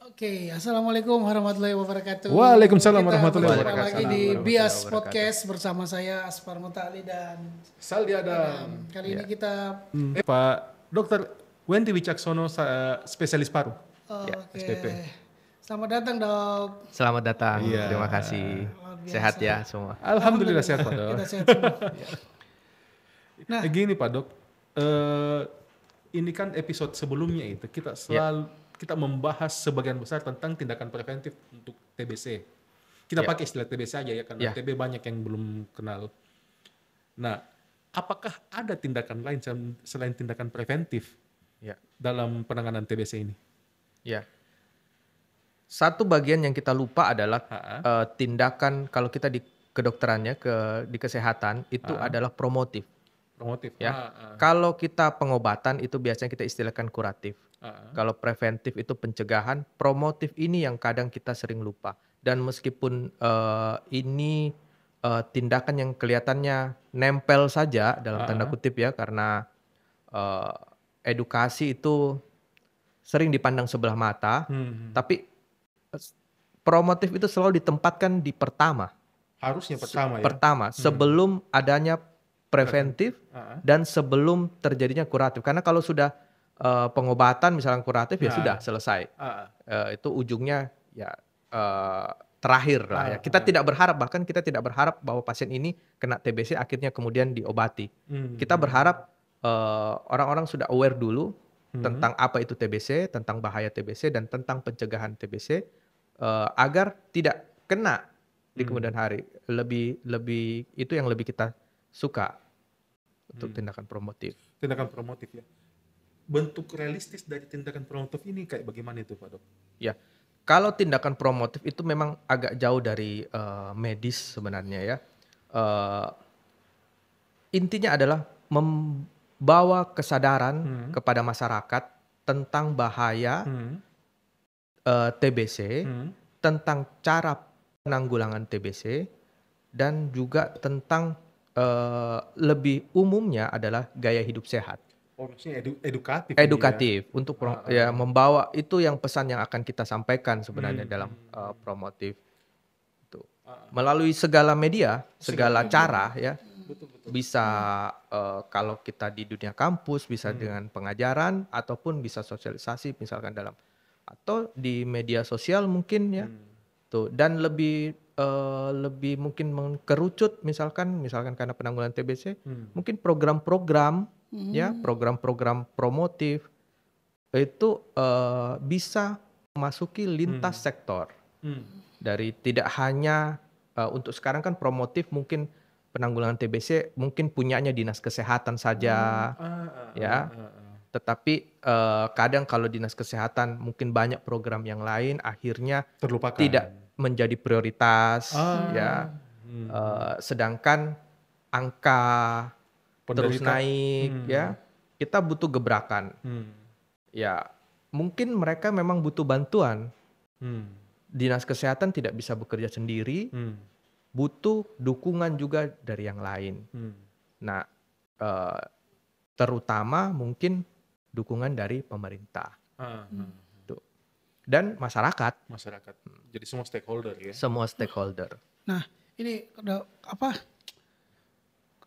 Oke, assalamualaikum warahmatullahi wabarakatuh. Waalaikumsalam Kita warahmatullahi berjumpa wabarakatuh. lagi di Waalaikumsalam Bias warahmatullahi Podcast bersama saya Aspar Mutali dan Saldi Adam. Adam. Kali ini kita Pak Dokter Wendy Wicaksono, spesialis paru. oke. SPP. Selamat datang, Dok. Selamat datang, Iya. terima kasih. Luar biasa. Sehat ya semua. Alhamdulillah sehat Pak Dok. Kita sehat semua. Nah. Gini Pak Dok, ini kan episode sebelumnya itu kita selalu kita membahas sebagian besar tentang tindakan preventif untuk TBC. Kita pakai istilah TBC aja ya karena TB banyak yang belum kenal. Nah, apakah ada tindakan lain selain tindakan preventif dalam penanganan TBC ini? Ya. Satu bagian yang kita lupa adalah tindakan kalau kita di kedokterannya di kesehatan itu adalah promotif. Promotif. Ya. Kalau kita pengobatan itu biasanya kita istilahkan kuratif. Kalau preventif itu pencegahan, promotif ini yang kadang kita sering lupa. Dan meskipun ini tindakan yang kelihatannya nempel saja dalam tanda kutip ya, karena edukasi itu sering dipandang sebelah mata, tapi promotif itu selalu ditempatkan di pertama. Harusnya pertama ya. Pertama, sebelum adanya preventif dan sebelum terjadinya kuratif. Karena kalau sudah pengobatan misalnya kuratif ya sudah selesai. Itu ujungnya ya terakhir lah ya. Kita tidak berharap, bahkan kita tidak berharap bahwa pasien ini kena TBC akhirnya kemudian diobati. Kita berharap orang-orang sudah aware dulu tentang apa itu TBC, tentang bahaya TBC dan tentang pencegahan TBC agar tidak kena di kemudian hari. Lebih itu yang lebih kita suka untuk tindakan promotif. Tindakan promotif ya. Bentuk realistis dari tindakan promotif ini kayak bagaimana itu Pak Dok? Ya, kalau tindakan promotif itu memang agak jauh dari medis sebenarnya ya. Intinya adalah membawa kesadaran kepada masyarakat tentang bahaya TBC, tentang cara penanggulangan TBC, dan juga tentang lebih umumnya adalah gaya hidup sehat. Oh, maksudnya edukatif. Edukatif ya? Untuk ya membawa itu yang pesan yang akan kita sampaikan sebenarnya dalam promotif itu melalui segala media, segala cara ya. Betul. Bisa kalau kita di dunia kampus bisa dengan pengajaran ataupun bisa sosialisasi misalkan dalam atau di media sosial mungkin ya. Tuh dan lebih mungkin mengkerucut misalkan karena penanggulangan TBC mungkin program-program ya program-program promotif itu bisa memasuki lintas sektor dari tidak hanya untuk sekarang kan promotif mungkin penanggulangan TBC mungkin punyanya dinas kesehatan saja ya tetapi kadang kalau dinas kesehatan mungkin banyak program yang lain akhirnya terlupakan. Tidak menjadi prioritas ya sedangkan angka terus naik ya kita butuh gebrakan ya mungkin mereka memang butuh bantuan dinas kesehatan tidak bisa bekerja sendiri butuh dukungan juga dari yang lain nah terutama mungkin dukungan dari pemerintah dan masyarakat. Jadi semua stakeholder ya. Semua stakeholder. Nah, ini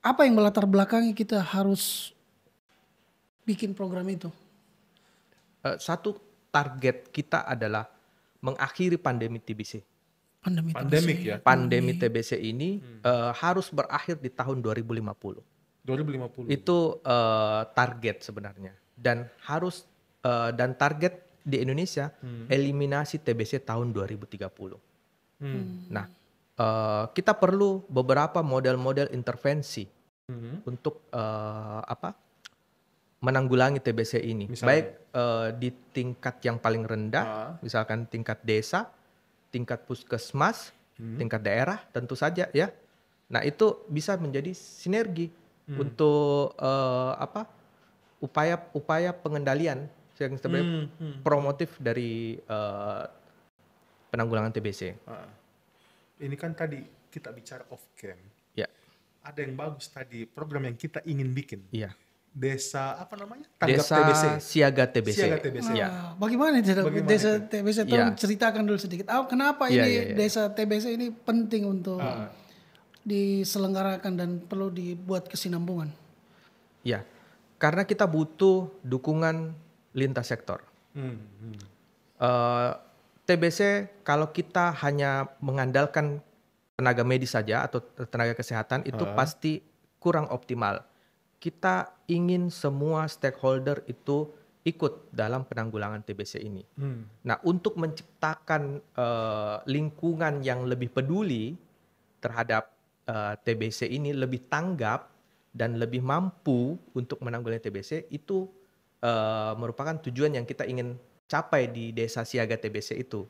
apa yang melatar belakangi kita harus bikin program itu? Satu target kita adalah mengakhiri pandemi TBC. Pandemi TBC ini harus berakhir di tahun 2050. Itu target sebenarnya. Dan target di Indonesia eliminasi TBC tahun 2030. Nah, kita perlu beberapa model-model intervensi untuk menanggulangi TBC ini. Misalnya, baik di tingkat yang paling rendah, misalkan tingkat desa, tingkat puskesmas, tingkat daerah, tentu saja ya. Nah, itu bisa menjadi sinergi untuk upaya pengendalian yang sebenarnya promotif dari penanggulangan TBC. Ini kan tadi kita bicara off cam. Ya. Ada yang bagus tadi program yang kita ingin bikin. Iya. desa apa namanya? Tanggap Desa TBC. Siaga TBC. Siaga TBC. Ya. Bagaimana desa itu? TBC? Ya. Tolong ceritakan dulu sedikit. Kenapa Ya, ini ya, ya. desa TBC ini penting untuk diselenggarakan dan perlu dibuat kesinambungan? Ya, karena kita butuh dukungan lintas sektor. TBC kalau kita hanya mengandalkan tenaga medis saja atau tenaga kesehatan itu pasti kurang optimal. Kita ingin semua stakeholder itu ikut dalam penanggulangan TBC ini. Nah, untuk menciptakan lingkungan yang lebih peduli terhadap TBC ini, lebih tanggap dan lebih mampu untuk menanggulangi TBC, itu merupakan tujuan yang kita ingin capai di Desa Siaga TBC itu.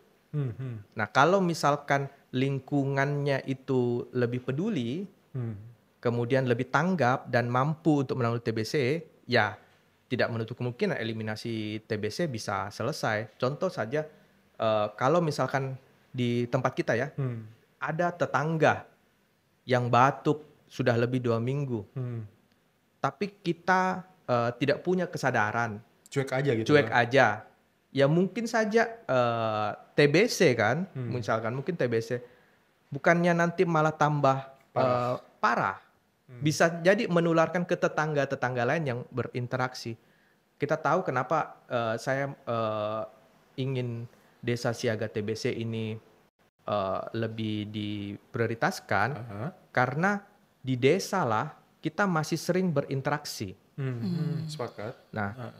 Nah, kalau misalkan lingkungannya itu lebih peduli, kemudian lebih tanggap dan mampu untuk menanggulangi TBC, ya tidak menutup kemungkinan eliminasi TBC bisa selesai. Contoh saja, kalau misalkan di tempat kita ya, ada tetangga yang batuk sudah lebih 2 minggu, tapi kita tidak punya kesadaran, Cuek aja gitu. cuek aja. Ya mungkin saja TBC kan, misalkan mungkin TBC, bukannya nanti malah tambah parah. Bisa jadi menularkan ke tetangga-tetangga lain yang berinteraksi. Kita tahu kenapa saya ingin Desa Siaga TBC ini lebih diprioritaskan, karena di desa lah kita masih sering berinteraksi. Sepakat. Nah,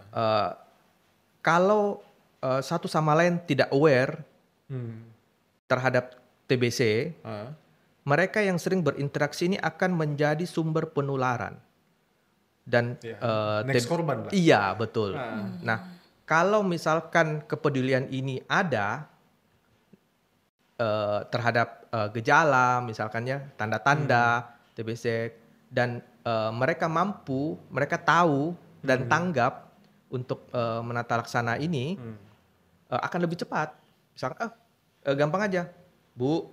kalau satu sama lain tidak aware terhadap TBC, mereka yang sering berinteraksi ini akan menjadi sumber penularan. Dan next korban lah. Iya, betul. Nah, kalau misalkan kepedulian ini ada terhadap gejala, misalkan ya tanda-tanda TBC, dan mereka mampu, mereka tahu dan tanggap untuk menata laksana ini, akan lebih cepat. Misalkan, gampang aja, Bu,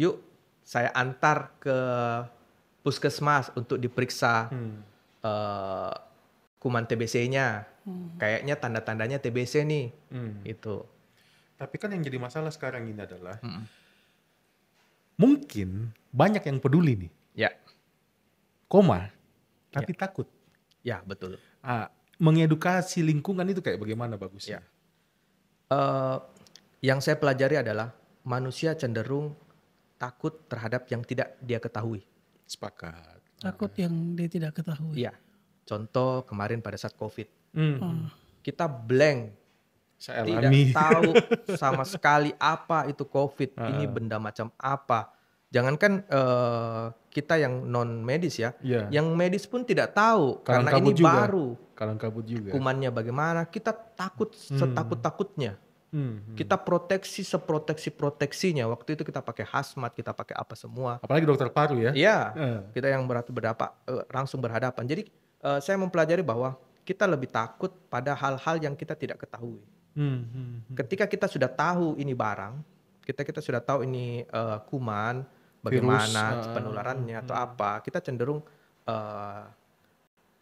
yuk saya antar ke puskesmas untuk diperiksa kuman TBC-nya. Kayaknya tanda-tandanya TBC nih. Itu. Tapi kan yang jadi masalah sekarang ini adalah mungkin banyak yang peduli nih. Ya. Tapi takut. Ya, betul. Mengedukasi lingkungan itu kayak bagaimana bagusnya? Yang saya pelajari adalah manusia cenderung takut terhadap yang tidak dia ketahui. Sepakat. Takut yang dia tidak ketahui. Iya. Contoh kemarin pada saat COVID. Kita blank. Saya Tidak alami. tahu sama sekali apa itu COVID. Ini benda macam apa. Jangankan kita yang non medis ya. Yang medis pun tidak tahu. Kalang karena ini kabut juga. baru. Kalang kabut juga. Kumannya bagaimana. Kita takut setakut-takutnya. Kita proteksi seproteksi-proteksinya. Waktu itu kita pakai hazmat, kita pakai apa semua. Apalagi dokter paru ya. Iya, kita yang langsung berhadapan. Jadi saya mempelajari bahwa kita lebih takut pada hal-hal yang kita tidak ketahui. Ketika kita sudah tahu ini barang, kita sudah tahu ini kuman, bagaimana penularannya atau apa, kita cenderung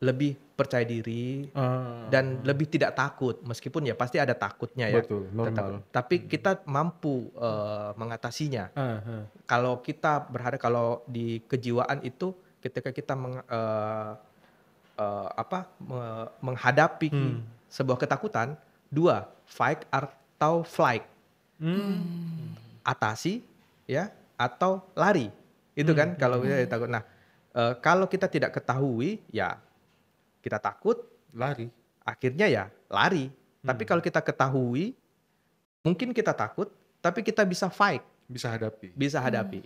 lebih percaya diri dan lebih tidak takut, meskipun ya pasti ada takutnya ya. Betul, normal. Tapi kita mampu mengatasinya. Kalau kita kalau di kejiwaan itu ketika kita menghadapi sebuah ketakutan, 2, fight atau flight. Atasi ya atau lari. Itu kan kalau kita takut. Nah, kalau kita tidak ketahui ya kita takut, lari. Akhirnya ya lari. Tapi kalau kita ketahui, mungkin kita takut, tapi kita bisa fight. Bisa hadapi.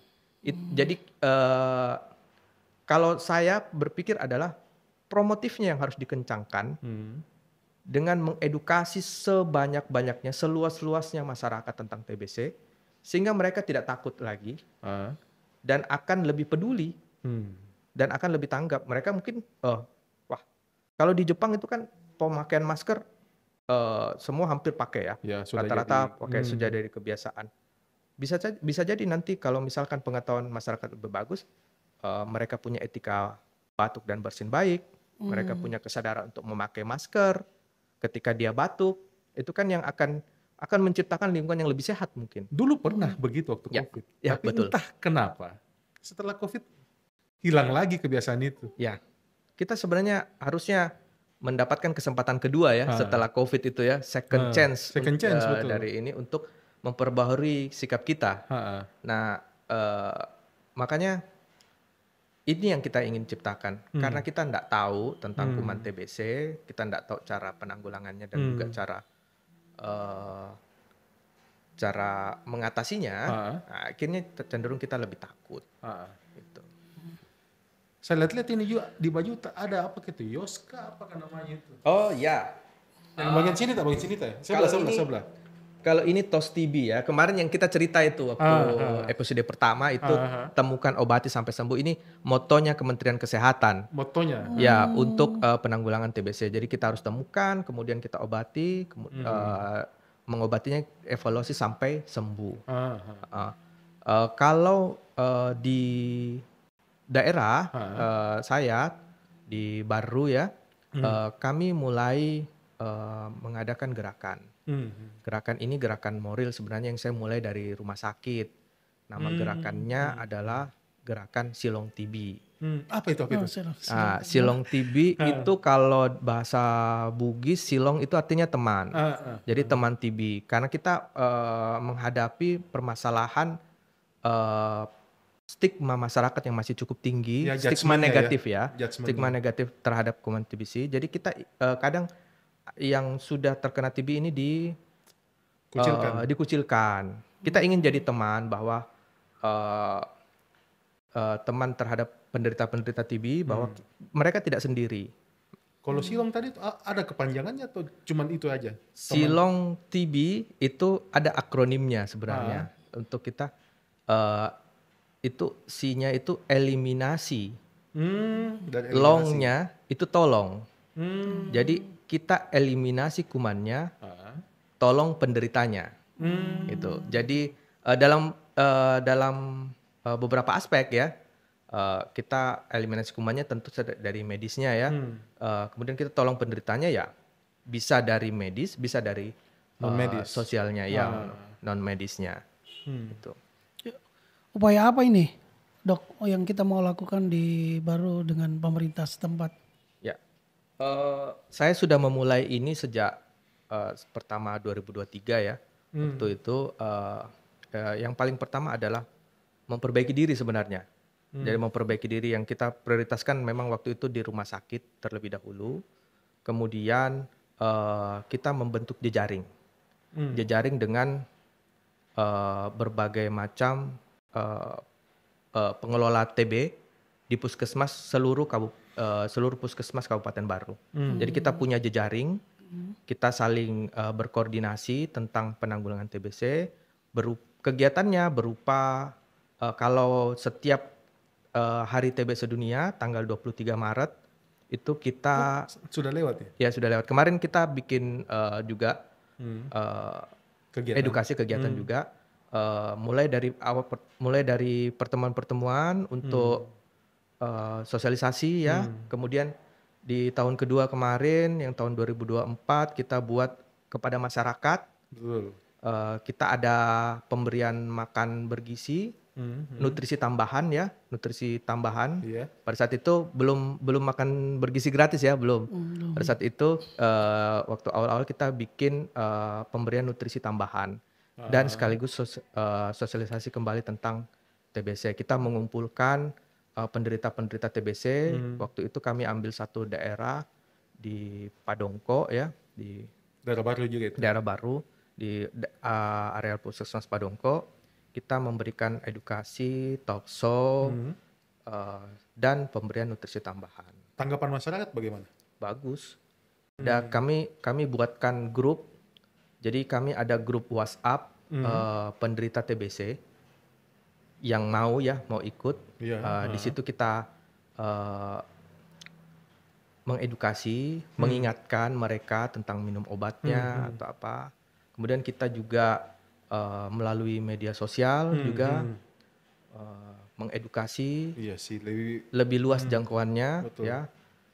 Jadi kalau saya berpikir adalah promotifnya yang harus dikencangkan dengan mengedukasi sebanyak-banyaknya, seluas-luasnya masyarakat tentang TBC, sehingga mereka tidak takut lagi dan akan lebih peduli dan akan lebih tanggap. Mereka mungkin kalau di Jepang itu kan pemakaian masker semua hampir pakai ya, rata-rata pakai sudah dari kebiasaan. Bisa jadi nanti kalau misalkan pengetahuan masyarakat lebih bagus, mereka punya etika batuk dan bersin baik, mereka punya kesadaran untuk memakai masker ketika dia batuk, itu kan yang akan menciptakan lingkungan yang lebih sehat mungkin. Dulu pernah begitu waktu Ya, COVID. ya, Tapi betul. entah kenapa setelah COVID hilang lagi kebiasaan itu. Ya, kita sebenarnya harusnya mendapatkan kesempatan kedua ya setelah COVID itu ya, second chance betul. dari ini untuk memperbaharui sikap kita. Nah, makanya ini yang kita ingin ciptakan. Karena kita tidak tahu tentang kuman TBC, kita tidak tahu cara penanggulangannya dan juga cara mengatasinya. Nah, akhirnya cenderung kita lebih takut. Gitu. Saya lihat-lihat ini juga di baju ada apa gitu, Yoska apa kan namanya itu? Oh ya. Yang bagian sini tak? Sebelah. Kalau ini TOS TB ya, kemarin yang kita cerita itu waktu episode pertama itu temukan obati sampai sembuh, ini motonya Kementerian Kesehatan. Motonya? Ya, untuk penanggulangan TBC. Jadi kita harus temukan, kemudian kita obati, mengobatinya evaluasi sampai sembuh. Kalau di daerah saya di Baru ya, kami mulai mengadakan gerakan. Gerakan ini gerakan moral sebenarnya yang saya mulai dari rumah sakit. Nama gerakannya adalah gerakan Silong TB. Apa itu? Silong TB itu kalau bahasa Bugis, Silong itu artinya teman. Jadi teman TB. Karena kita menghadapi permasalahan stigma masyarakat yang masih cukup tinggi, stigma negatif stigma negatif terhadap kuman TBC. Jadi kita kadang yang sudah terkena TB ini dikucilkan. Kita ingin jadi teman bahwa teman terhadap penderita-penderita TB bahwa mereka tidak sendiri. Kalau Silong tadi ada kepanjangannya atau cuman itu aja? Silong TB itu ada akronimnya sebenarnya. Untuk kita itu C-nya itu eliminasi. Long-nya itu tolong. Jadi kita eliminasi kumannya, tolong penderitanya. Gitu. Jadi dalam beberapa aspek ya, kita eliminasi kumannya tentu dari medisnya ya. Kemudian kita tolong penderitanya ya, bisa dari medis, bisa dari non-medis, sosialnya yang non medisnya. Gitu. Upaya apa ini, Dok, yang kita mau lakukan di Baru dengan pemerintah setempat? Ya, saya sudah memulai ini sejak pertama 2023 ya. Waktu itu yang paling pertama adalah memperbaiki diri sebenarnya. Jadi memperbaiki diri yang kita prioritaskan memang waktu itu di rumah sakit terlebih dahulu. Kemudian kita membentuk jejaring. Jejaring dengan berbagai macam pengelola TB di puskesmas seluruh puskesmas Kabupaten Baru. Jadi kita punya jejaring, kita saling berkoordinasi tentang penanggulangan TBC. Kegiatannya berupa kalau setiap Hari TB Sedunia tanggal 23 Maret itu kita sudah lewat ya? Ya sudah lewat. Kemarin kita bikin juga edukasi kegiatan juga. Mulai dari pertemuan-pertemuan untuk sosialisasi ya. Kemudian di tahun kedua kemarin yang tahun 2024 kita buat kepada masyarakat. Betul. Kita ada pemberian makan bergizi, nutrisi tambahan ya, nutrisi tambahan. Pada saat itu belum makan bergizi gratis ya, belum. Pada saat itu waktu awal-awal kita bikin pemberian nutrisi tambahan. Dan sekaligus sosialisasi kembali tentang TBC. Kita mengumpulkan penderita-penderita TBC. Waktu itu kami ambil satu daerah di Padongko ya, di daerah baru juga itu. Daerah baru di area puskesmas Padongko. Kita memberikan edukasi, talk show, dan pemberian nutrisi tambahan. Tanggapan masyarakat bagaimana? Bagus. Dan kami buatkan grup. Jadi kami ada grup WhatsApp penderita TBC yang mau ikut. Di situ kita mengedukasi, mengingatkan mereka tentang minum obatnya atau apa. Kemudian kita juga melalui media sosial juga mengedukasi. Iya sih, lebih luas jangkauannya. Betul. Ya.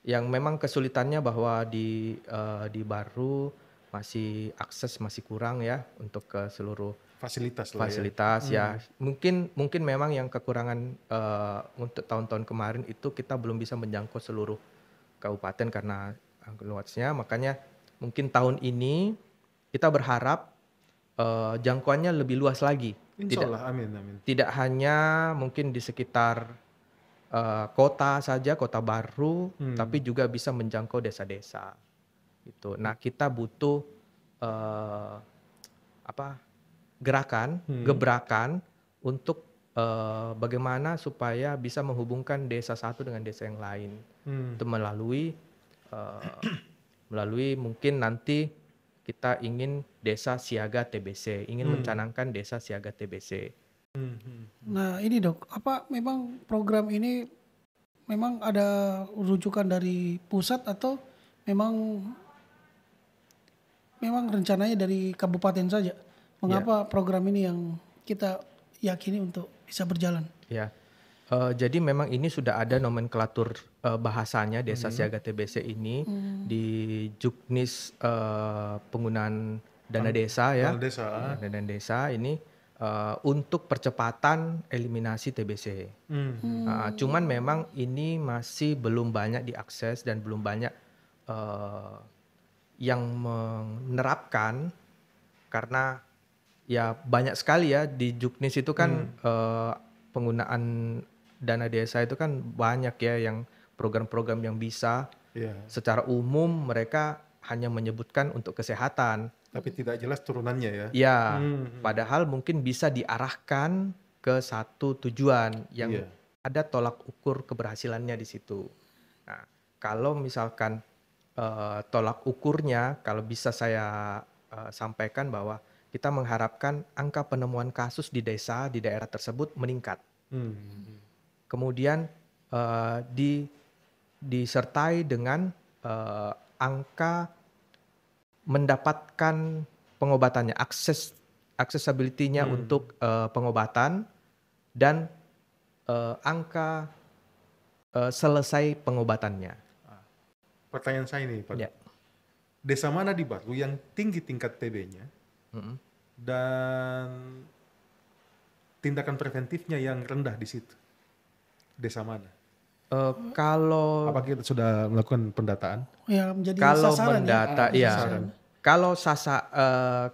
Yang memang kesulitannya bahwa di Baru akses masih kurang ya untuk ke seluruh Fasilitas lah ya. fasilitas ya. Mungkin memang yang kekurangan untuk tahun-tahun kemarin itu kita belum bisa menjangkau seluruh kabupaten karena luasnya. Makanya mungkin tahun ini kita berharap jangkauannya lebih luas lagi. Insya Allah, amin. Tidak hanya mungkin di sekitar kota saja, kota baru, tapi juga bisa menjangkau desa-desa. Gitu. Nah, kita butuh gebrakan untuk bagaimana supaya bisa menghubungkan desa satu dengan desa yang lain. Itu melalui mungkin nanti kita ingin desa siaga TBC, ingin mencanangkan desa siaga TBC. Nah ini Dok, apa memang program ini memang ada rujukan dari pusat atau memang rencananya dari kabupaten saja? Mengapa program ini yang kita yakini untuk bisa berjalan? Ya, jadi memang ini sudah ada nomenklatur bahasanya desa siaga TBC ini di Juknis penggunaan dana desa ya, dana desa ini untuk percepatan eliminasi TBC. Cuman memang ini masih belum banyak diakses dan belum banyak yang menerapkan karena ya banyak sekali ya di Juknis itu kan penggunaan dana desa itu kan banyak ya yang program-program yang bisa secara umum mereka hanya menyebutkan untuk kesehatan. Tapi tidak jelas turunannya ya. Ya, padahal mungkin bisa diarahkan ke satu tujuan yang ada tolak ukur keberhasilannya di situ. Nah, kalau misalkan tolak ukurnya, kalau bisa saya sampaikan bahwa kita mengharapkan angka penemuan kasus di desa, di daerah tersebut meningkat. Kemudian disertai dengan angka mendapatkan pengobatannya, accessibility-nya untuk pengobatan dan angka selesai pengobatannya. Pertanyaan saya nih Pak. Ya. Desa mana di Baru yang tinggi tingkat TB-nya dan tindakan preventifnya yang rendah di situ? Desa mana? Kalau Apa kita sudah melakukan pendataan? Ya menjadi kalau sasaran mendata ya.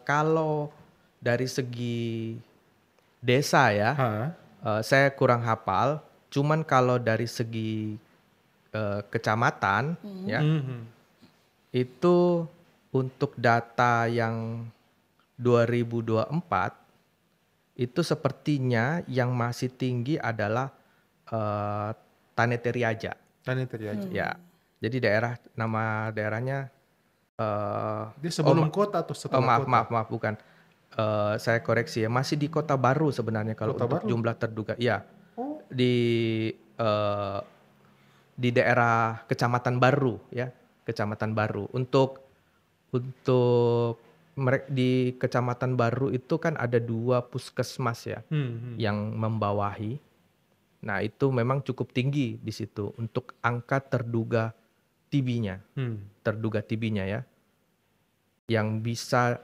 Kalau dari segi desa ya, saya kurang hafal. Cuman kalau dari segi kecamatan ya, itu untuk data yang 2024 itu sepertinya yang masih tinggi adalah Tanetiriaja. Ya. Jadi nama daerahnya Dia sebelum kota atau setelah kota? Maaf bukan. Saya koreksi ya, masih di Kota Baru sebenarnya kalau Kota untuk Baru? jumlah terduga. Ya. Di daerah Kecamatan Baru ya, Kecamatan Baru. Untuk di Kecamatan Baru itu kan ada 2 puskesmas ya yang membawahi. Nah, itu memang cukup tinggi di situ untuk angka terduga TB-nya. Terduga TB-nya ya. Yang bisa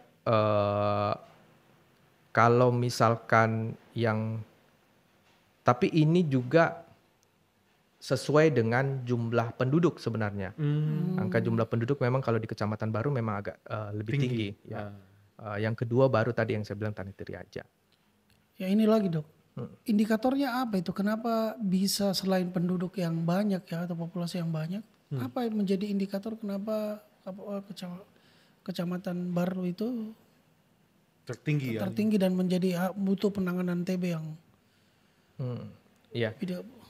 kalau misalkan tapi ini juga sesuai dengan jumlah penduduk sebenarnya. Angka jumlah penduduk memang kalau di Kecamatan Baru memang agak lebih tinggi. Ya. Yang kedua baru tadi yang saya bilang Tanetiriaja. Ya ini lagi Dok. Indikatornya apa itu? Kenapa bisa selain penduduk yang banyak ya atau populasi yang banyak, apa yang menjadi indikator kenapa Kecamatan Baru itu tertinggi dan menjadi butuh penanganan TB yang Iya.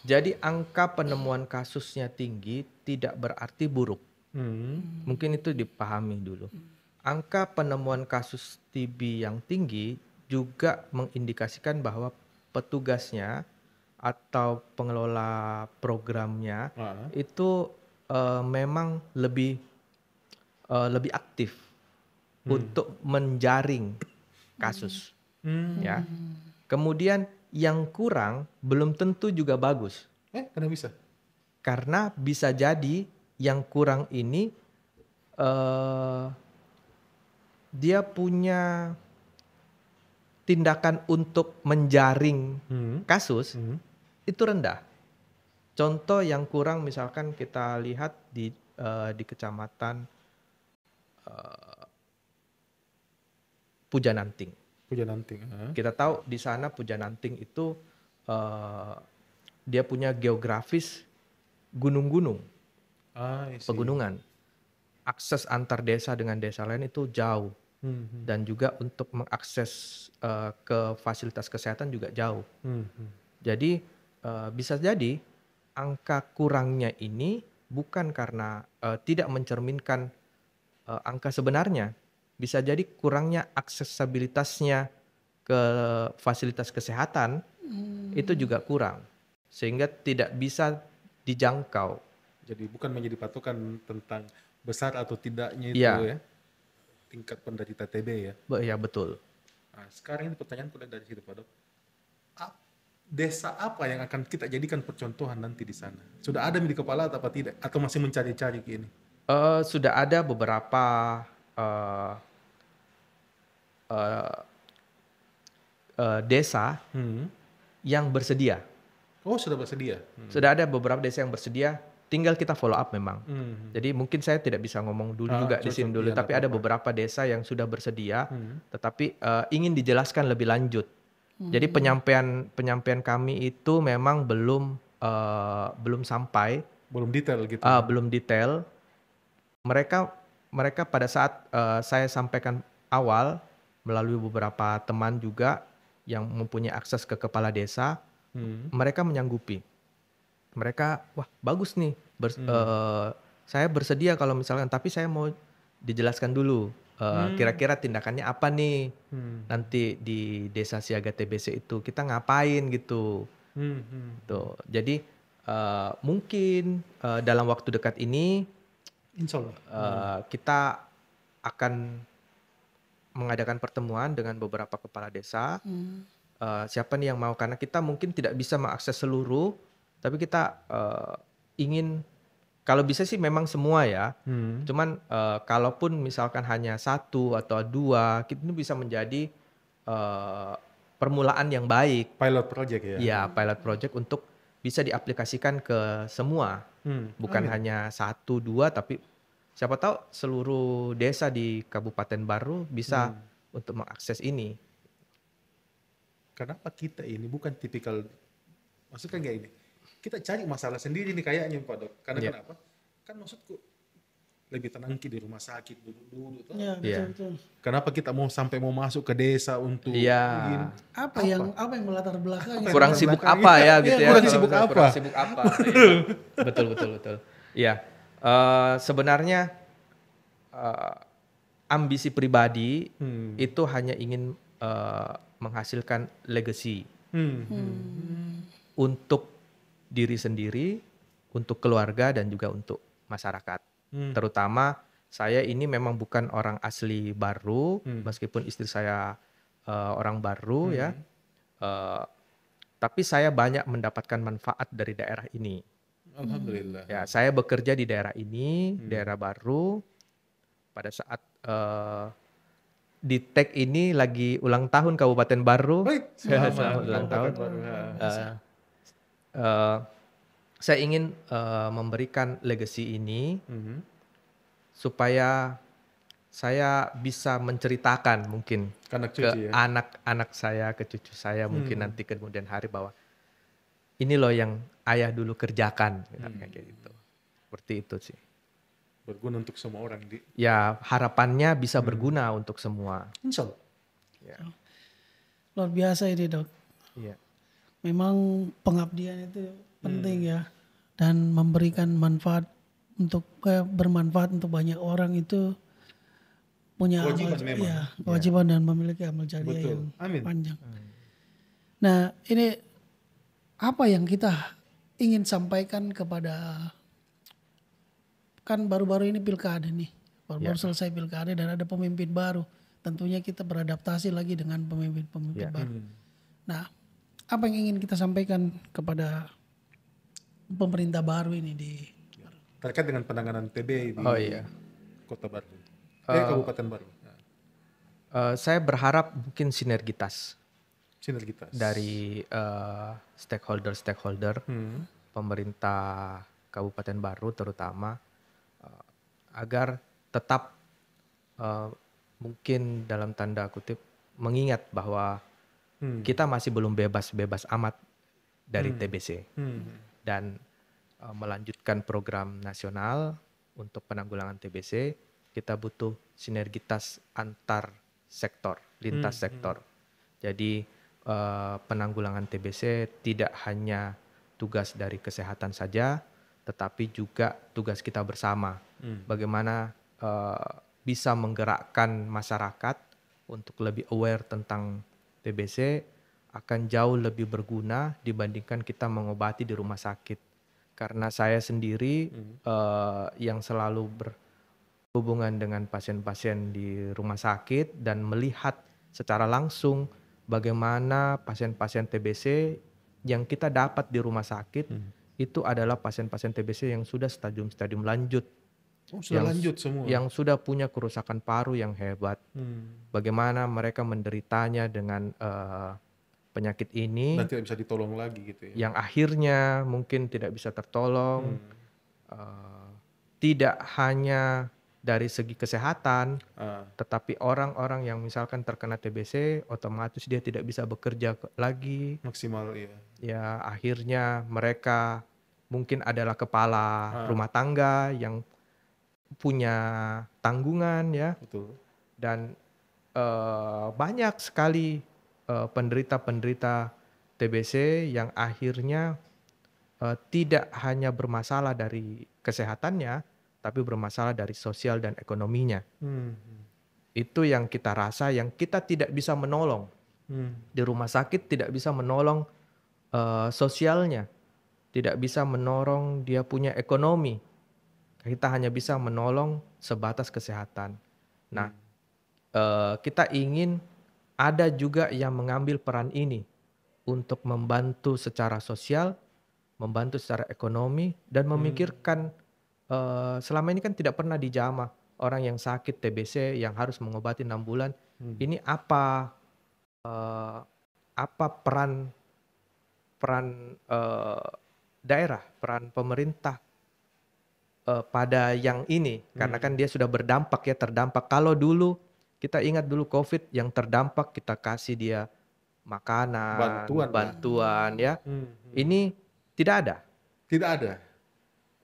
Jadi angka penemuan kasusnya tinggi tidak berarti buruk. Mungkin itu dipahami dulu. Angka penemuan kasus TB yang tinggi juga mengindikasikan bahwa petugasnya atau pengelola programnya itu memang lebih aktif untuk menjaring kasus. Ya. Kemudian yang kurang belum tentu juga bagus. Kenapa bisa? Karena bisa jadi yang kurang ini dia punya tindakan untuk menjaring kasus itu rendah. Contoh yang kurang misalkan kita lihat di kecamatan Pujananting. Pujananting. Kita tahu di sana Pujananting itu dia punya geografis gunung-gunung, pegunungan. Akses antar desa dengan desa lain itu jauh. Dan juga untuk mengakses ke fasilitas kesehatan juga jauh. Jadi bisa jadi angka kurangnya ini bukan karena tidak mencerminkan angka sebenarnya. Bisa jadi kurangnya aksesibilitasnya ke fasilitas kesehatan itu juga kurang. Sehingga tidak bisa dijangkau. Jadi bukan menjadi patokan tentang besar atau tidaknya itu ya. Tingkat penderita TB ya. Ya betul. Nah, sekarang ini pertanyaanku dari situ Pak Dok. Desa apa yang akan kita jadikan percontohan nanti di sana? Sudah ada di kepala atau tidak? Atau masih mencari-cari ini? Sudah ada beberapa desa yang bersedia. Oh, sudah bersedia? Sudah ada beberapa desa yang bersedia, tinggal kita follow up memang. Jadi mungkin saya tidak bisa ngomong dulu juga di sini dulu, tapi ada beberapa desa yang sudah bersedia, tetapi ingin dijelaskan lebih lanjut. Jadi penyampaian kami itu memang belum sampai, belum detail gitu. Belum detail. Mereka pada saat saya sampaikan awal melalui beberapa teman juga yang mempunyai akses ke kepala desa, mereka menyanggupi. Mereka, wah bagus nih, saya bersedia kalau misalkan, tapi saya mau dijelaskan dulu. Kira-kira tindakannya apa nih nanti di desa siaga TBC itu kita ngapain gitu. Tuh, jadi mungkin dalam waktu dekat ini Insya Allah kita akan mengadakan pertemuan dengan beberapa kepala desa. Siapa nih yang mau, karena kita mungkin tidak bisa mengakses seluruh, tapi kita ingin kalau bisa sih memang semua ya. Cuman kalaupun misalkan hanya 1 atau 2, kita ini bisa menjadi permulaan yang baik. Pilot project ya? Iya, pilot project untuk bisa diaplikasikan ke semua. Bukan hanya 1, 2, tapi siapa tahu seluruh desa di Kabupaten Baru bisa untuk mengakses ini. Kenapa kita ini bukan tipikal, maksudnya kayak ini, kita cari masalah sendiri nih kayaknya Pak Dok. Karena kenapa? Kan maksudku lebih tenang di rumah sakit duduk-duduk. Betul. Kenapa kita sampai mau masuk ke desa untuk ingin, apa yang melatar belakangnya? Kurang sibuk apa ya gitu ya? Kurang sibuk apa? Kurang sibuk apa? Betul. Iya. Sebenarnya ambisi pribadi itu hanya ingin menghasilkan legacy untuk diri sendiri, untuk keluarga dan juga untuk masyarakat. Terutama saya ini memang bukan orang asli Baru, meskipun istri saya orang Baru ya. Tapi saya banyak mendapatkan manfaat dari daerah ini. Alhamdulillah. Ya, saya bekerja di daerah ini, daerah Baru. Pada saat di tag ini lagi ulang tahun Kabupaten Baru. Selamat ulang tahun. Saya ingin memberikan legacy ini supaya saya bisa menceritakan mungkin ke anak-anak saya, ke cucu saya mungkin nanti kemudian hari bahwa ini loh yang ayah dulu kerjakan, kayak gitu. Seperti itu sih. Berguna untuk semua orang. Ya harapannya bisa berguna untuk semua. Insya Allah. Ya. Luar biasa ini Dok. Iya. Memang pengabdian itu penting ya, dan memberikan manfaat bermanfaat untuk banyak orang itu punya kewajiban dan memiliki amal jariah yang panjang. Nah ini apa yang kita ingin sampaikan kepada, kan baru-baru ini pilkada nih, baru selesai pilkada dan ada pemimpin baru, tentunya kita beradaptasi lagi dengan pemimpin baru. Nah apa yang ingin kita sampaikan kepada pemerintah baru ini terkait dengan penanganan TB di Oh iya. Kota Baru, Kabupaten Baru. Saya berharap mungkin sinergitas Sinergitas dari stakeholder pemerintah Kabupaten Baru terutama agar tetap mungkin dalam tanda kutip mengingat bahwa kita masih belum bebas amat dari TBC dan melanjutkan program nasional untuk penanggulangan TBC. Kita butuh sinergitas antar sektor, lintas sektor. Jadi penanggulangan TBC tidak hanya tugas dari kesehatan saja, tetapi juga tugas kita bersama. Bagaimana bisa menggerakkan masyarakat untuk lebih aware tentang TBC akan jauh lebih berguna dibandingkan kita mengobati di rumah sakit. Karena saya sendiri yang selalu berhubungan dengan pasien-pasien di rumah sakit dan melihat secara langsung bagaimana pasien-pasien TBC yang kita dapat di rumah sakit itu adalah pasien-pasien TBC yang sudah stadium-stadium lanjut. Sudah lanjut semua. Yang sudah punya kerusakan paru yang hebat. Bagaimana mereka menderitanya dengan penyakit ini. Dan tidak bisa ditolong lagi gitu ya. Yang akhirnya mungkin tidak bisa tertolong. Tidak hanya dari segi kesehatan, tetapi orang-orang yang misalkan terkena TBC, otomatis dia tidak bisa bekerja lagi. Maksimal ya. Ya akhirnya mereka mungkin adalah kepala rumah tangga yang punya tanggungan ya. Betul. Dan banyak sekali penderita-penderita TBC yang akhirnya tidak hanya bermasalah dari kesehatannya, tapi bermasalah dari sosial dan ekonominya. Itu yang kita rasa, yang kita tidak bisa menolong. Di rumah sakit tidak bisa menolong sosialnya, tidak bisa menolong dia punya ekonomi. Kita hanya bisa menolong sebatas kesehatan. Nah, kita ingin ada juga yang mengambil peran ini untuk membantu secara sosial, membantu secara ekonomi, dan memikirkan selama ini kan tidak pernah dijamah orang yang sakit TBC yang harus mengobati 6 bulan. Ini apa peran daerah, peran pemerintah pada yang ini, karena kan dia sudah berdampak ya, terdampak. Kalau dulu kita ingat dulu COVID yang terdampak kita kasih dia makanan, bantuan ya. Ini tidak ada. Tidak ada.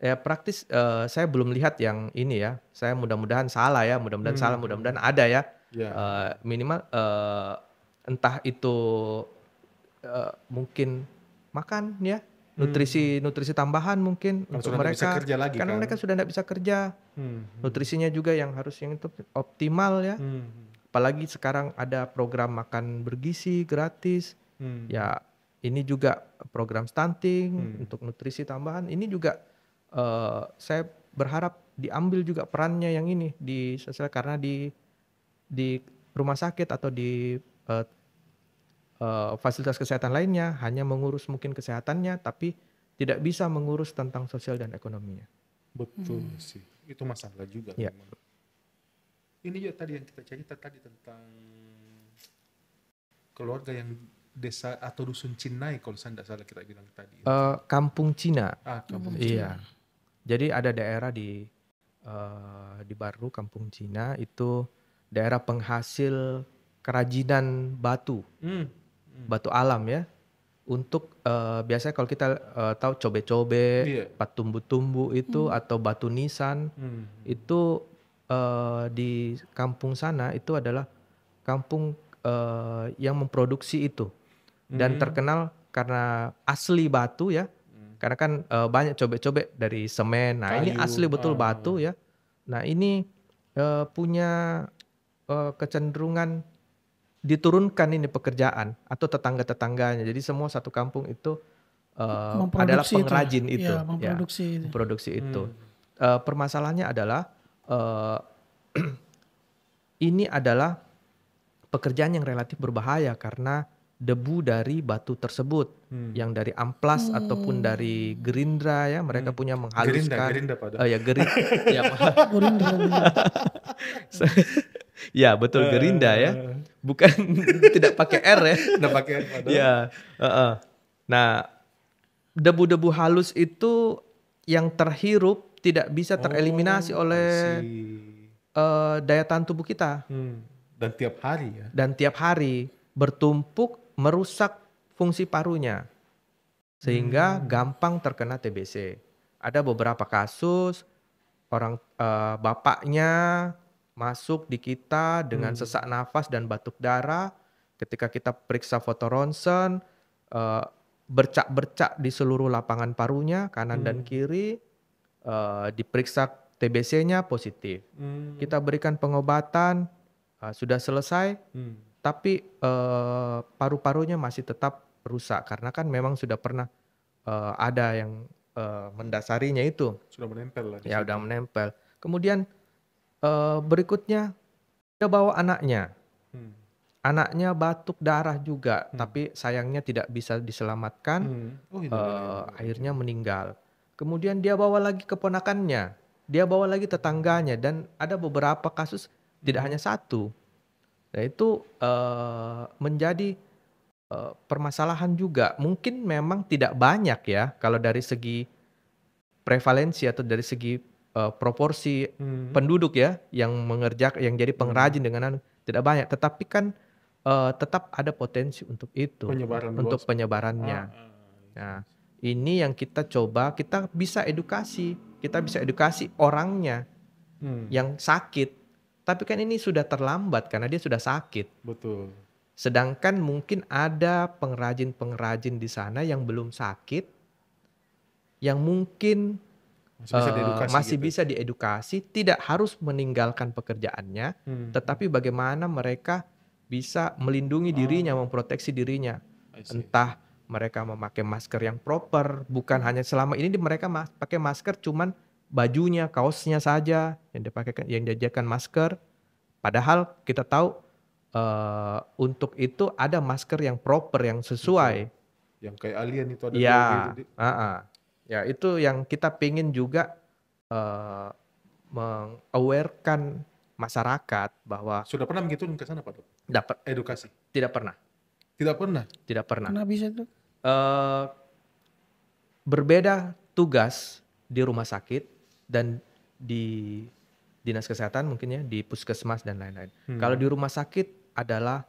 Ya praktis saya belum lihat yang ini ya. Saya mudah-mudahan salah ya, mudah-mudahan ada ya. Minimal entah itu mungkin makan ya. Nutrisi tambahan mungkin untuk mereka karena mereka sudah tidak bisa kerja. Nutrisinya juga yang harus yang itu optimal ya. Apalagi sekarang ada program makan bergizi gratis. Ya ini juga program stunting untuk nutrisi tambahan. Ini juga saya berharap diambil juga perannya yang ini di sosial, karena di rumah sakit atau di fasilitas kesehatan lainnya hanya mengurus mungkin kesehatannya, tapi tidak bisa mengurus tentang sosial dan ekonominya. Betul sih, itu masalah juga. Ya. Ini juga tadi yang kita cerita tadi tentang keluarga yang desa atau dusun Cinai kalau saya tidak salah kita bilang tadi. Kampung Cina. Kampung Cina. Iya. Jadi ada daerah di Baru, Kampung Cina, itu daerah penghasil kerajinan batu. Batu alam ya, untuk biasanya kalau kita tahu cobe-cobe, tumbu-tumbu itu atau batu nisan, itu di kampung sana itu adalah kampung yang memproduksi itu dan terkenal karena asli batu ya, karena kan banyak cobe-cobe dari semen. Nah kayu, ini asli betul batu ya. Nah ini punya kecenderungan diturunkan ini pekerjaan atau tetangga-tetangganya. Jadi semua satu kampung itu adalah pengrajin itu. Ya, memproduksi itu. Permasalahannya adalah ini adalah pekerjaan yang relatif berbahaya karena debu dari batu tersebut, yang dari Amplas ataupun dari Gerindra ya, mereka punya menghaluskan. Gerinda pada. Ya ya, Gerindra dulu. ya betul Gerindra ya, bukan tidak pakai R ya. Nggak pakai pada. Ya, nah debu-debu halus itu yang terhirup tidak bisa tereliminasi oleh daya tahan tubuh kita. Dan tiap hari ya. Dan tiap hari bertumpuk merusak fungsi parunya. Sehingga gampang terkena TBC. Ada beberapa kasus orang bapaknya masuk di kita dengan sesak nafas dan batuk darah. Ketika kita periksa foto ronsen, bercak-bercak di seluruh lapangan parunya, kanan dan kiri, diperiksa TBC-nya positif. Kita berikan pengobatan, sudah selesai, tapi paru-parunya masih tetap rusak karena kan memang sudah pernah ada yang mendasarinya itu. Sudah menempel lah. Ya udah menempel. Kemudian berikutnya dia bawa anaknya. Anaknya batuk darah juga, tapi sayangnya tidak bisa diselamatkan. Akhirnya meninggal. Kemudian dia bawa lagi keponakannya, dia bawa lagi tetangganya, dan ada beberapa kasus, tidak hanya satu. Nah itu menjadi permasalahan juga. Mungkin memang tidak banyak ya kalau dari segi prevalensi atau dari segi proporsi penduduk ya yang mengerjakan, yang jadi pengrajin dengan tidak banyak. Tetapi kan tetap ada potensi untuk itu, untuk penyebarannya. Nah ini yang kita coba, kita bisa edukasi orangnya yang sakit. Tapi kan ini sudah terlambat karena dia sudah sakit. Betul. Sedangkan mungkin ada pengrajin-pengrajin di sana yang belum sakit, yang mungkin masih bisa diedukasi, tidak harus meninggalkan pekerjaannya, tetapi bagaimana mereka bisa melindungi dirinya, memproteksi dirinya. Entah mereka memakai masker yang proper, bukan hanya selama ini mereka pakai masker cuman bajunya, kaosnya saja yang dipakai, yang diajarkan masker. Padahal kita tahu untuk itu ada masker yang proper, yang sesuai. Yang kayak alien itu ada. Ya, ya itu yang kita pengen juga meng-awarekan masyarakat bahwa. Sudah pernah begitu ke sana Pak Dok? Dapat edukasi? Tidak pernah. Tidak pernah. Tidak pernah. Kenapa bisa itu? Berbeda tugas di rumah sakit dan di dinas kesehatan mungkin ya, di puskesmas dan lain-lain. Kalau di rumah sakit adalah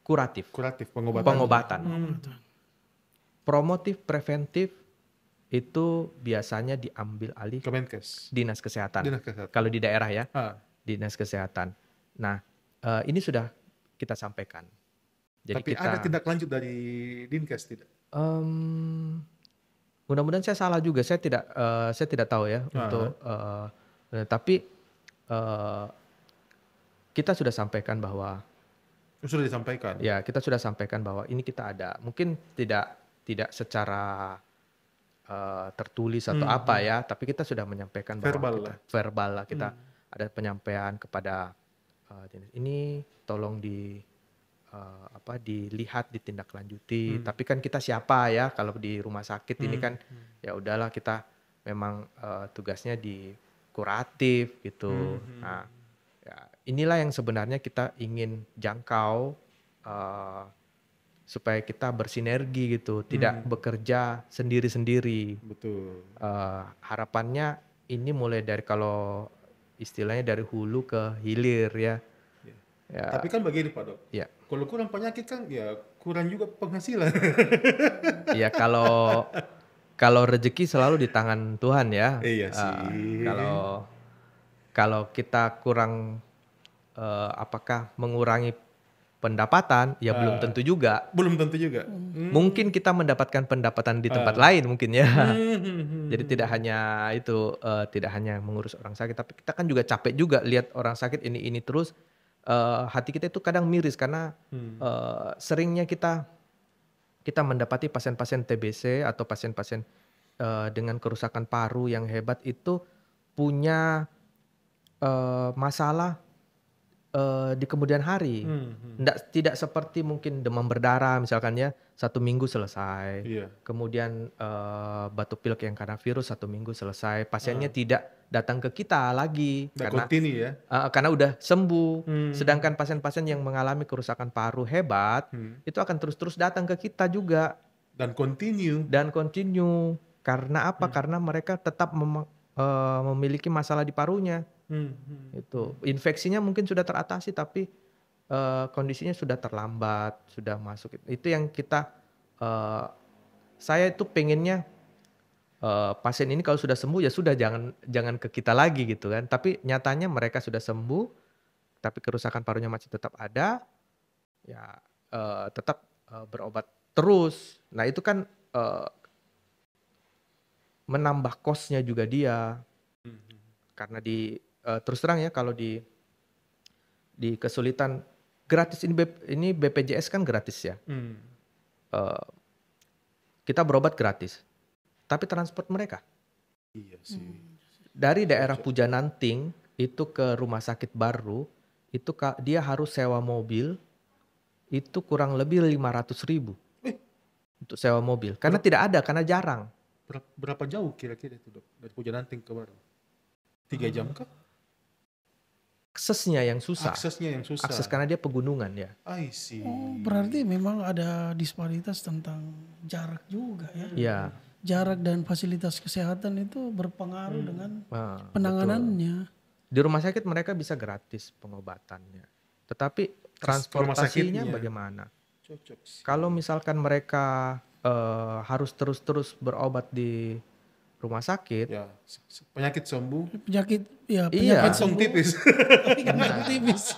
kuratif, pengobatan. Promotif, preventif itu biasanya diambil alih Kemenkes, dinas kesehatan. Kalau di daerah ya, dinas kesehatan. Nah ini sudah kita sampaikan. Jadi tapi ada tindak lanjut dari Dinkes tidak? Mudah-mudahan saya salah juga, saya tidak tahu ya untuk. Tapi kita sudah sampaikan bahwa. Sudah disampaikan. Ya, kita sudah sampaikan bahwa ini kita ada. Mungkin tidak secara tertulis atau apa ya, tapi kita sudah menyampaikan bahwa verbal lah kita ada penyampaian kepada ini tolong dilihat, ditindaklanjuti. Tapi kan kita siapa ya kalau di rumah sakit ini kan ya udahlah, kita memang tugasnya di kuratif gitu. Nah, ya, inilah yang sebenarnya kita ingin jangkau supaya kita bersinergi gitu, tidak bekerja sendiri-sendiri. Betul. Harapannya ini mulai dari, kalau istilahnya dari hulu ke hilir ya. Ya. Tapi kan begini Pak Dok, ya. Kalau kurang penyakit kan ya kurang juga penghasilan. Ya kalau rezeki selalu di tangan Tuhan ya. Iya sih. Kalau kita kurang apakah mengurangi pendapatan, ya belum tentu juga. Belum tentu juga. Mungkin kita mendapatkan pendapatan di tempat lain mungkin ya. Jadi tidak hanya itu, tidak hanya mengurus orang sakit, tapi kita kan juga capek juga lihat orang sakit ini terus. Hati kita itu kadang miris karena seringnya kita mendapati pasien-pasien TBC atau pasien-pasien dengan kerusakan paru yang hebat itu punya masalah di kemudian hari. Tidak seperti mungkin demam berdarah misalkan ya 1 minggu selesai. Iya. Kemudian batuk pilek yang karena virus 1 minggu selesai. Pasiennya tidak datang ke kita lagi Udah continue ya. karena udah sembuh. Sedangkan pasien-pasien yang mengalami kerusakan paru hebat itu akan terus-terus datang ke kita juga Dan continue. Karena apa? Karena mereka tetap memiliki masalah di parunya. Itu infeksinya mungkin sudah teratasi tapi kondisinya sudah terlambat, sudah masuk. Itu yang kita saya itu pengennya pasien ini kalau sudah sembuh ya sudah jangan ke kita lagi gitu kan. Tapi nyatanya mereka sudah sembuh tapi kerusakan parunya masih tetap ada. Ya tetap berobat terus. Nah, itu kan menambah kosnya juga dia. Karena terus terang ya kalau di kesulitan gratis ini BPJS kan gratis ya. Kita berobat gratis. Tapi transport mereka Iya sih. dari daerah Pujananting itu ke rumah sakit baru itu dia harus sewa mobil itu kurang lebih 500.000 untuk sewa mobil karena tidak ada karena jarang. Berapa jauh kira-kira itu, Dok? Dari Pujananting ke Baru? 3 jam kah? Aksesnya yang susah. Akses karena dia pegunungan ya. I see. Oh, berarti memang ada disparitas tentang jarak juga ya. Iya. Jarak dan fasilitas kesehatan itu berpengaruh dengan penanganannya. Betul. Di rumah sakit mereka bisa gratis pengobatannya. Tetapi transportasinya bagaimana? Cocok sih. Kalau misalkan mereka harus terus-terus berobat di rumah sakit. Ya, penyakit sembuh. Penyakit Kantong tipis.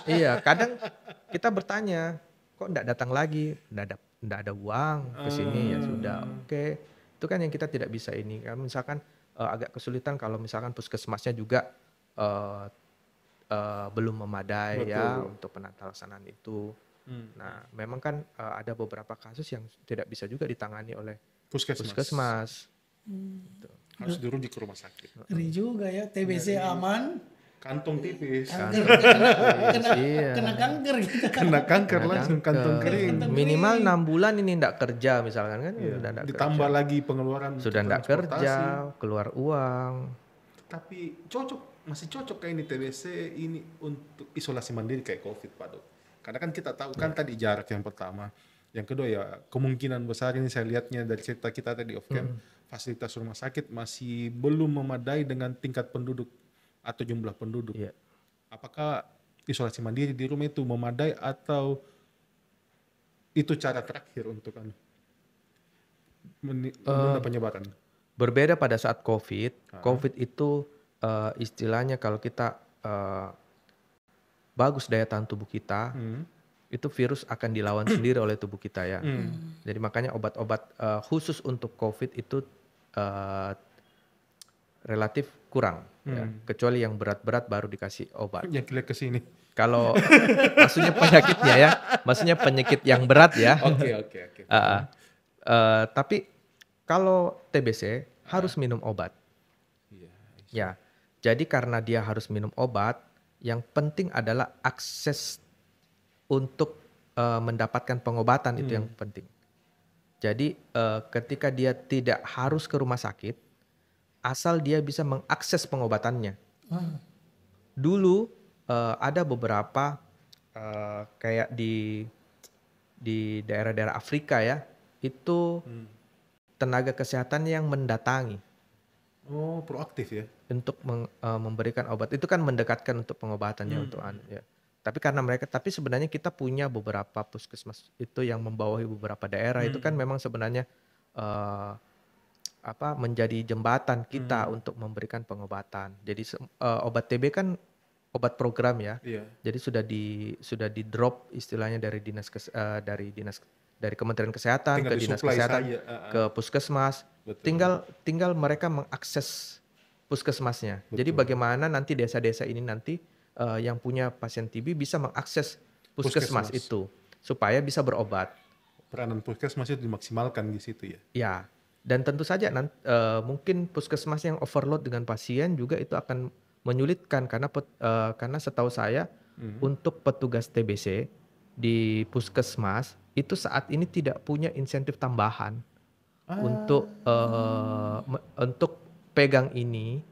Iya, kadang kita bertanya, kok enggak datang lagi? Enggak ada uang ke sini ya sudah. Oke. Itu kan yang kita tidak bisa ini. Kan misalkan agak kesulitan kalau misalkan puskesmasnya juga belum memadai. Betul. Ya untuk penantangan itu. Nah, memang kan ada beberapa kasus yang tidak bisa juga ditangani oleh puskesmas. Gitu. Harus dirujuk ke rumah sakit. Ngeri juga ya, TBC aman. Kantong tipis. Kena kanker gitu. Kena kanker langsung kantong kering. Minimal 6 bulan ini enggak kerja misalkan kan. Iya. Ditambah kerja. Lagi pengeluaran. Sudah enggak kerja, keluar uang. Tapi masih cocok kayak ini TBC ini untuk isolasi mandiri kayak COVID, Pak Dok. Karena kan kita tahu kan tadi jarak yang pertama. Yang kedua ya kemungkinan besar ini saya lihatnya dari cerita kita tadi off cam. Fasilitas rumah sakit masih belum memadai dengan tingkat penduduk atau jumlah penduduk. Yeah. Apakah isolasi mandiri di rumah itu memadai atau itu cara terakhir untuk menunda penyebaran? Berbeda pada saat COVID. COVID itu istilahnya kalau kita bagus daya tahan tubuh kita, itu virus akan dilawan sendiri oleh tubuh kita ya. Jadi makanya obat-obat khusus untuk COVID itu relatif kurang, ya. Kecuali yang berat-berat baru dikasih obat. Yang klik ke sini. Kalau maksudnya penyakitnya ya, maksudnya penyakit yang berat ya. Oke. Tapi kalau TBC harus minum obat. Ya, jadi karena dia harus minum obat, yang penting adalah akses untuk mendapatkan pengobatan itu yang penting. Jadi ketika dia tidak harus ke rumah sakit, asal dia bisa mengakses pengobatannya. Dulu ada beberapa kayak di daerah-daerah Afrika ya, itu tenaga kesehatan yang mendatangi. Oh, proaktif ya? Untuk memberikan obat. Itu kan mendekatkan untuk pengobatannya untuk ya. Tapi sebenarnya kita punya beberapa puskesmas itu yang membawahi beberapa daerah itu kan memang sebenarnya menjadi jembatan kita untuk memberikan pengobatan. Jadi obat TB kan obat program ya. Yeah. Jadi sudah di drop istilahnya dari dari Kementerian Kesehatan tinggal ke Dinas Kesehatan ke puskesmas. Betul. Tinggal mereka mengakses puskesmasnya. Betul. Jadi bagaimana nanti desa-desa ini nanti yang punya pasien TB bisa mengakses puskesmas itu supaya bisa berobat. Peranan puskesmas itu dimaksimalkan di situ ya. Ya, dan tentu saja mungkin puskesmas yang overload dengan pasien juga itu akan menyulitkan karena setahu saya untuk petugas TBC di puskesmas itu saat ini tidak punya insentif tambahan untuk pegang ini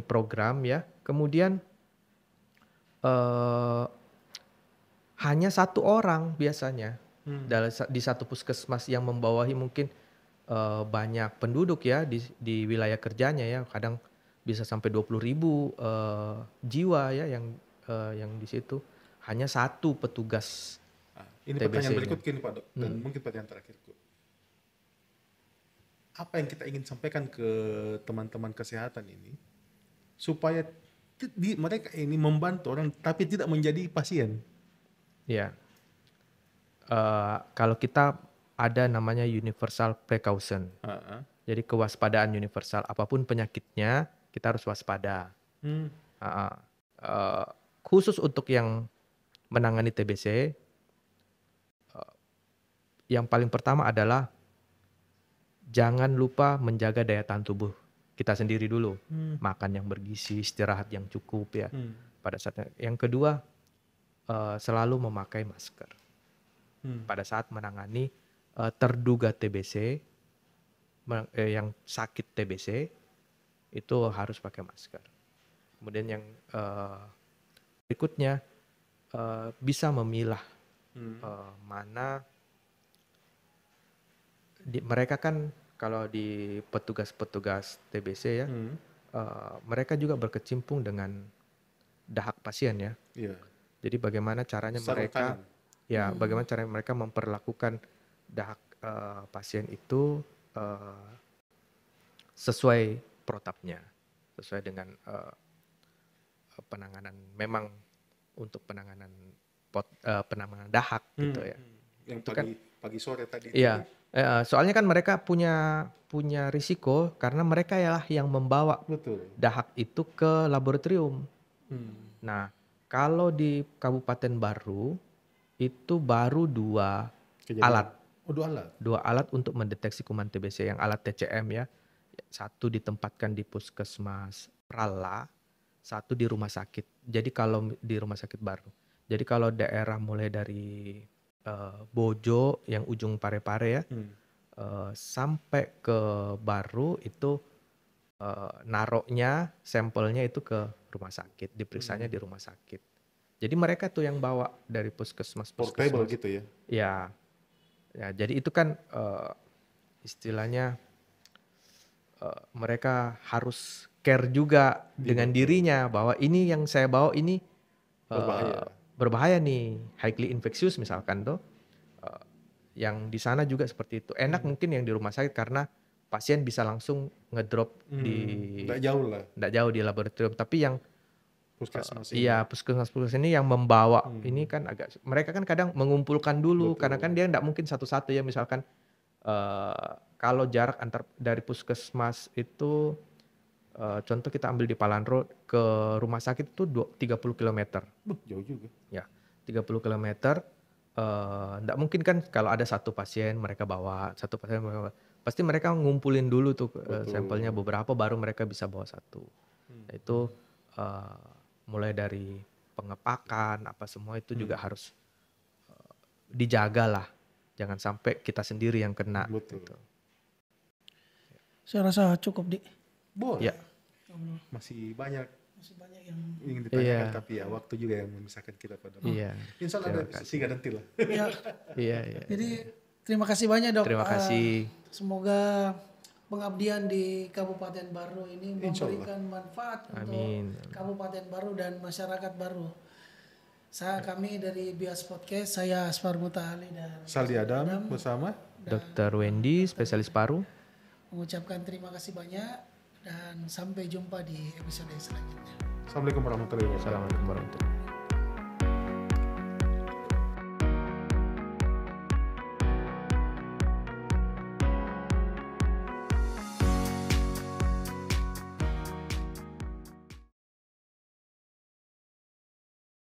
program ya. Kemudian hanya 1 orang biasanya di satu puskesmas yang membawahi mungkin banyak penduduk ya di wilayah kerjanya ya, kadang bisa sampai 20.000 jiwa ya yang di situ, hanya 1 petugas. Ini pertanyaan berikut gini Pak Dok, dan mungkin pertanyaan terakhirku. Apa yang kita ingin sampaikan ke teman-teman kesehatan ini supaya mereka ini membantu orang tapi tidak menjadi pasien? Ya, kalau kita ada namanya universal precaution. Jadi kewaspadaan universal, apapun penyakitnya kita harus waspada. Khusus untuk yang menangani TBC, yang paling pertama adalah jangan lupa menjaga daya tahan tubuh kita sendiri dulu. Makan yang bergizi, istirahat yang cukup ya. Pada saat yang kedua, selalu memakai masker. Pada saat menangani terduga TBC, yang sakit TBC, itu harus pakai masker. Kemudian yang berikutnya, bisa memilah mana mereka kan kalau di petugas-petugas TBC ya, mereka juga berkecimpung dengan dahak pasien ya. Jadi bagaimana caranya mereka bagaimana caranya mereka memperlakukan dahak pasien itu sesuai protapnya, sesuai dengan penanganan, memang untuk penanganan dahak gitu ya. Yang itu pagi sore tadi. Iya, soalnya kan mereka punya risiko karena mereka yang membawa dahak itu ke laboratorium. Nah, kalau di Kabupaten Baru itu baru 2 alat. 2 alat untuk mendeteksi kuman TBC, yang alat TCM ya. 1 ditempatkan di puskesmas Prala, 1 di rumah sakit. Jadi kalau di rumah sakit Baru. Jadi kalau daerah mulai dari Bojo yang ujung Parepare ya, sampai ke Baru itu naroknya sampelnya itu ke rumah sakit, diperiksanya di rumah sakit. Jadi mereka tuh yang bawa dari puskesmas. Portable gitu ya? Ya, jadi itu kan istilahnya mereka harus care juga dengan dirinya bahwa ini yang saya bawa ini berbahaya nih, highly infectious misalkan tuh. Yang di sana juga seperti itu. Enak mungkin yang di rumah sakit karena pasien bisa langsung ngedrop nggak jauh di laboratorium. Tapi yang puskesmas ini yang membawa ini kan mereka kan kadang mengumpulkan dulu. Karena kan dia nggak mungkin satu-satu ya, misalkan kalau jarak dari puskesmas itu contoh kita ambil di Palanro ke rumah sakit itu 30 km. Jauh juga. Ya, 30 km. Nggak mungkin kan kalau ada 1 pasien mereka bawa, 1 pasien mereka bawa. Pasti mereka ngumpulin dulu tuh sampelnya beberapa baru mereka bisa bawa 1. Nah, itu mulai dari pengepakan apa semua itu juga harus dijaga lah. Jangan sampai kita sendiri yang kena. Gitu. Saya rasa cukup, Dik. Boleh. Ya. Masih banyak yang ingin ditanyakan, tapi ya waktu juga yang memisahkan kita pada. Insya Allah ada 3 nanti lah. Iya. Jadi terima kasih banyak Dok. Terima kasih. Semoga pengabdian di Kabupaten Baru ini memberikan manfaat untuk Kabupaten Baru dan masyarakat Baru. Kami dari Bias Podcast, saya Asfar Mutahali dan Saldi Adam bersama Dr. Wendy, spesialis paru. Mengucapkan terima kasih banyak dan sampai jumpa di episode selanjutnya. Assalamualaikum warahmatullahi wabarakatuh.